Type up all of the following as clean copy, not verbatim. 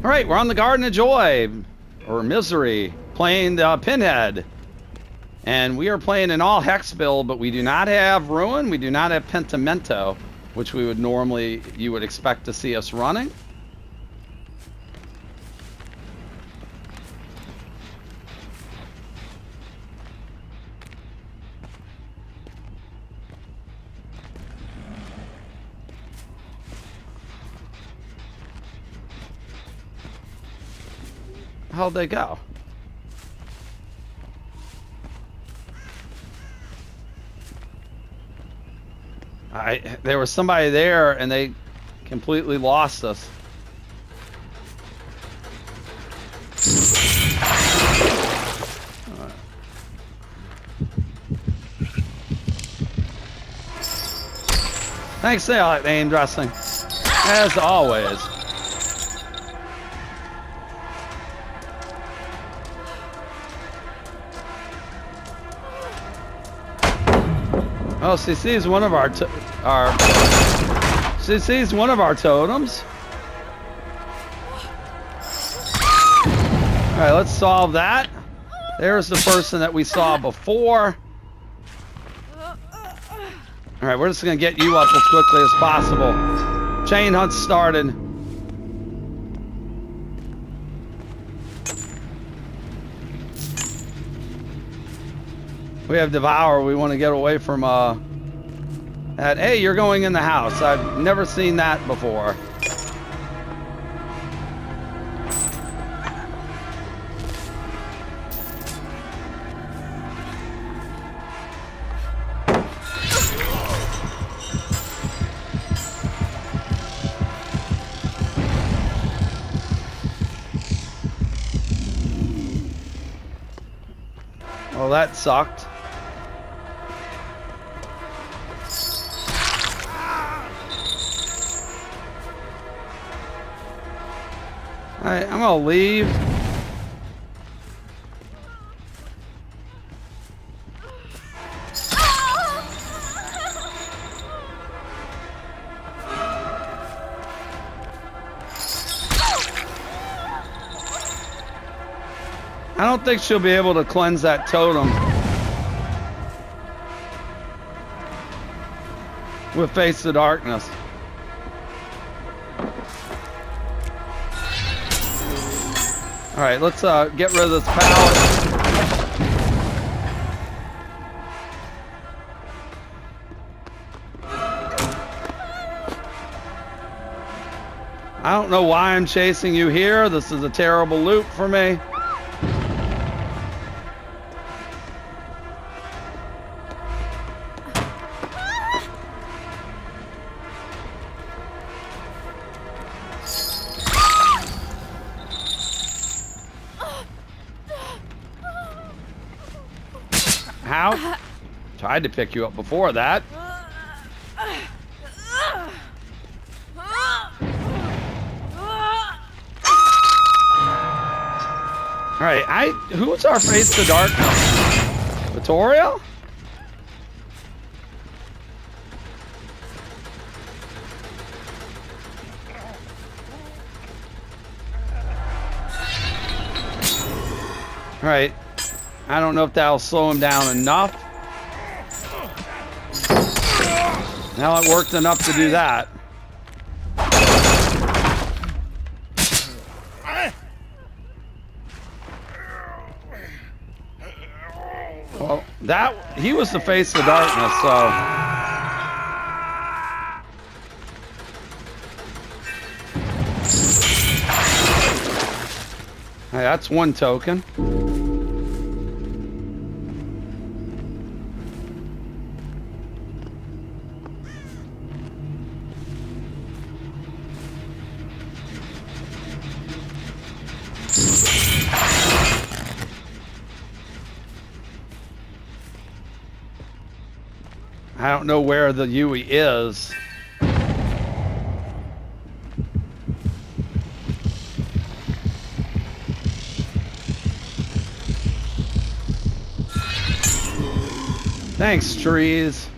All right, we're on the Garden of Joy, or Misery, playing the Pinhead. And we are playing an all-Hex build, but we do not have Ruin, we do not have Pentimento, which you would expect to see us running. How'd they go? There was somebody there and they completely lost us. Thanks, Dale, aim dressing. As always. Oh, CC is one of our CC is one of our totems. All right, let's solve that. There's the person that we saw before. All right, we're just gonna get you up as quickly as possible. Chain hunt started. We have Devour. We want to get away from that. Hey, you're going in the house. I've never seen that before. Well, that sucked. Alright, I'm gonna leave. I don't think she'll be able to cleanse that totem with Face the Darkness. All right, let's get rid of this pallet. I don't know why I'm chasing you here. This is a terrible loop for me. How? Tried to pick you up before that. All right, who's our Face the Darkness? Vittoria? All right. I don't know if that'll slow him down enough. Now it worked enough to do that. Well, he was the Face of Darkness, so. Hey, that's one token. I don't know where the Yui is. Thanks, trees.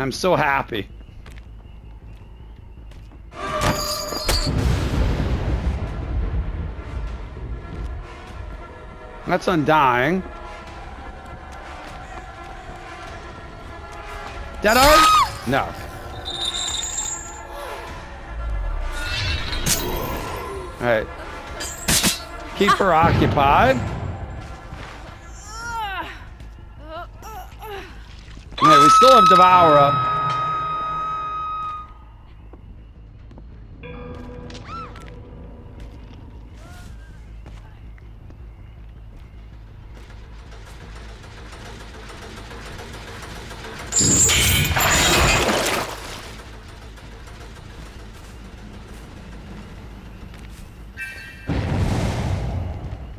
I'm so happy. That's Undying. Dead art? No. Alright. Keep her occupied. Okay, we still have Devour up.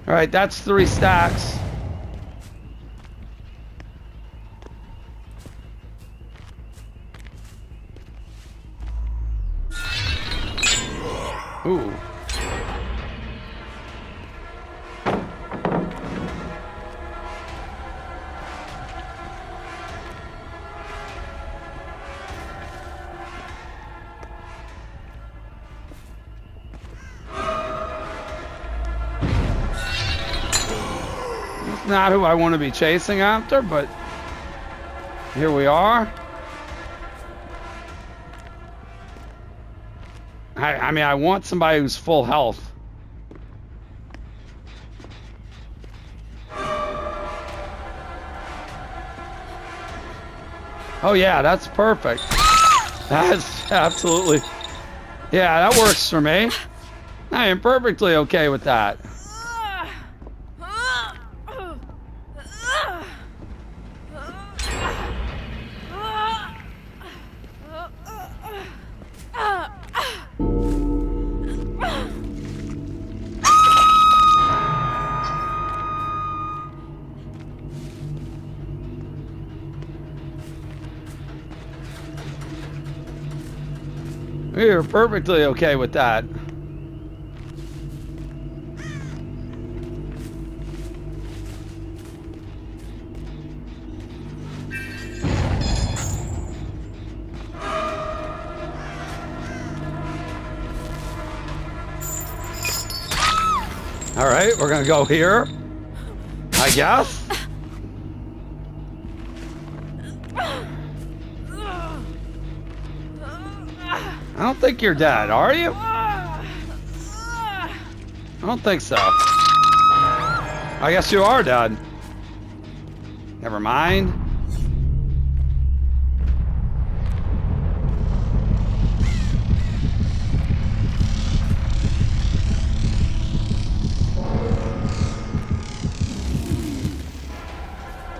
All right, that's 3 stacks. Ooh. Not who I want to be chasing after, but here we are. I mean, I want somebody who's full health. Oh yeah, that's perfect. That's absolutely... Yeah, that works for me. I am perfectly okay with that. We are perfectly okay with that. All right, we're gonna go here, I guess. I don't think you're dead, are you? I don't think so. I guess you are dead. Never mind.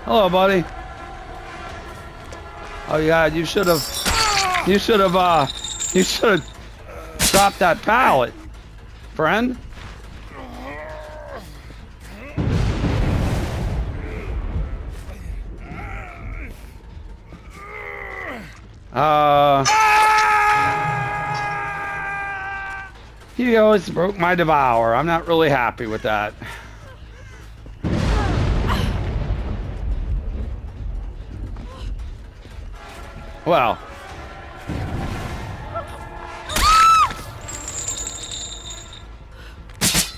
Hello, buddy. Oh yeah, you should have dropped that pallet, friend. He always broke my Devour. I'm not really happy with that. Well.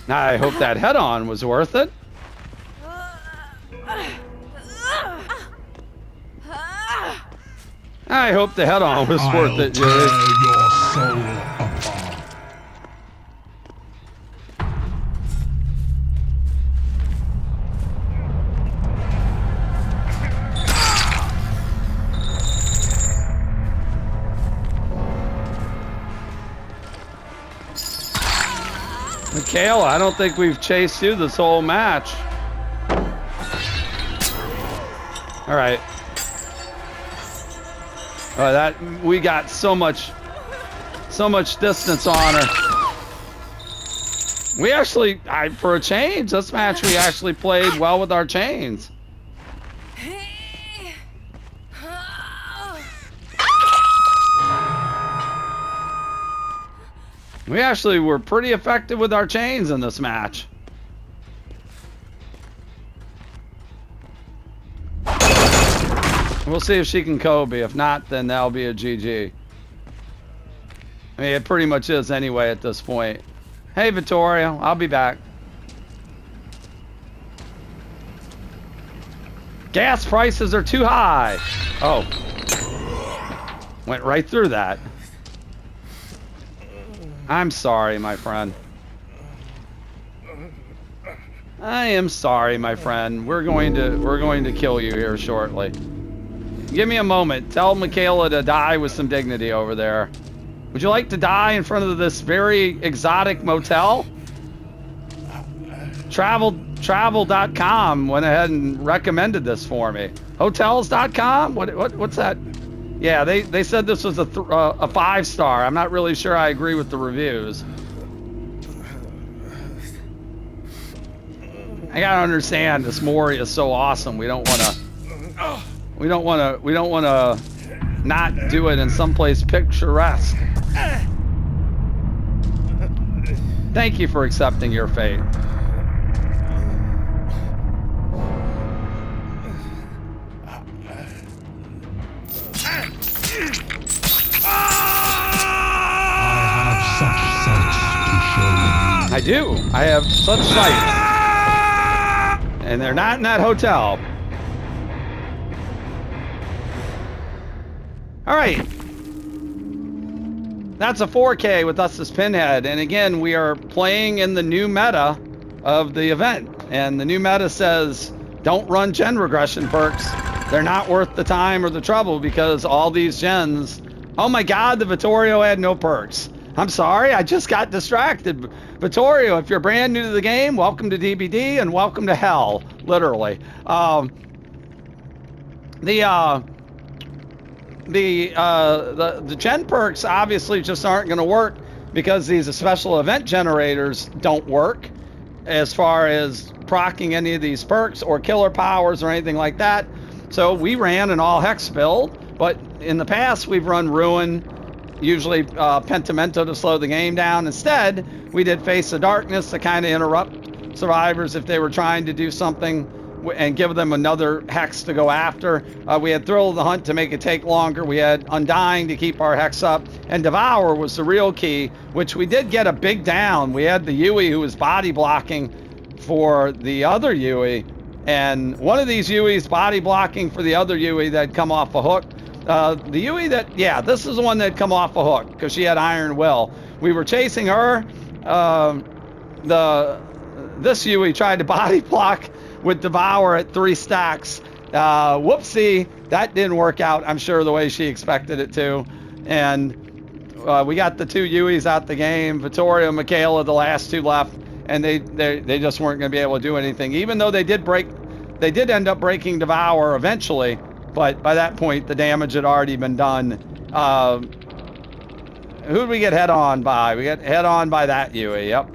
I hope that head-on was worth it. I hope the head-on was worth it, Yuri. Your soul apart. Michaela, I don't think we've chased you this whole match. All right. That we got so much distance on her. We actually, for a change, this match we actually played well with our chains. We actually were pretty effective with our chains in this match. We'll see if she can Kobe. If not, then that'll be a GG. I mean, it pretty much is anyway at this point. Hey, Vittorio, I'll be back. Gas prices are too high. Oh. Went right through that. I'm sorry, my friend. I am sorry, my friend. We're going to kill you here shortly. Give me a moment. Tell Michaela to die with some dignity over there. Would you like to die in front of this very exotic motel? Travel.com went ahead and recommended this for me. Hotels.com? What's that? Yeah, they said this was a 5-star. I'm not really sure I agree with the reviews. I gotta understand this Mori is so awesome. We don't wanna not do it in someplace picturesque. Thank you for accepting your fate. I do. I have such sights. And they're not in that hotel. All right. That's a 4K with us as Pinhead. And again, we are playing in the new meta of the event. And the new meta says, don't run gen regression perks. They're not worth the time or the trouble because all these gens... Oh my God, the Vittorio had no perks. I'm sorry, I just got distracted. Vittorio, if you're brand new to the game, welcome to DBD and welcome to hell, literally. The gen perks obviously just aren't going to work because these special event generators don't work as far as proccing any of these perks or killer powers or anything like that. So we ran an all-Hex build, but in the past we've run Ruin, usually Pentimento to slow the game down. Instead, we did Face of Darkness to kind of interrupt survivors if they were trying to do something and give them another hex to go after. We had Thrill of the Hunt to make it take longer. We had Undying to keep our hex up. And Devour was the real key, which we did get a big down. We had the Yui who was body blocking for the other Yui. And one of these Yuis body blocking for the other Yui that had come off a hook. The Yui that, yeah, this is the one that had come off a hook because she had Iron Will. We were chasing her. This Yui tried to body block with Devour at 3 stacks. Whoopsie, that didn't work out, I'm sure, the way she expected it to. And we got the 2 Yuis out the game. Vittorio and Michaela, the last 2 left, and they just weren't going to be able to do anything. Even though they did end up breaking Devour eventually, but by that point the damage had already been done. Who did we get head on by? We got head on by that Yui. Yep.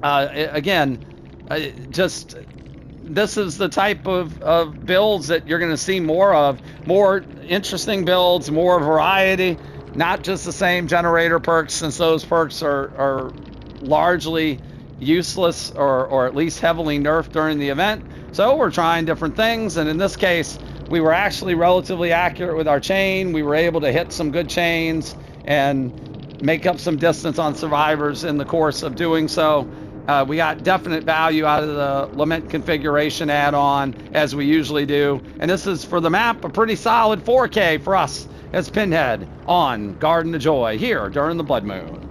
Again, just this is the type of builds that you're going to see more of. More interesting builds, more variety, not just the same generator perks, since those perks are largely useless or at least heavily nerfed during the event. So we're trying different things, and in this case we were actually relatively accurate with our chain. We were able to hit some good chains and make up some distance on survivors in the course of doing so. We got definite value out of the Lament configuration add-on, as we usually do. And this is, for the map, a pretty solid 4K for us as Pinhead on Garden of Joy here during the Blood Moon.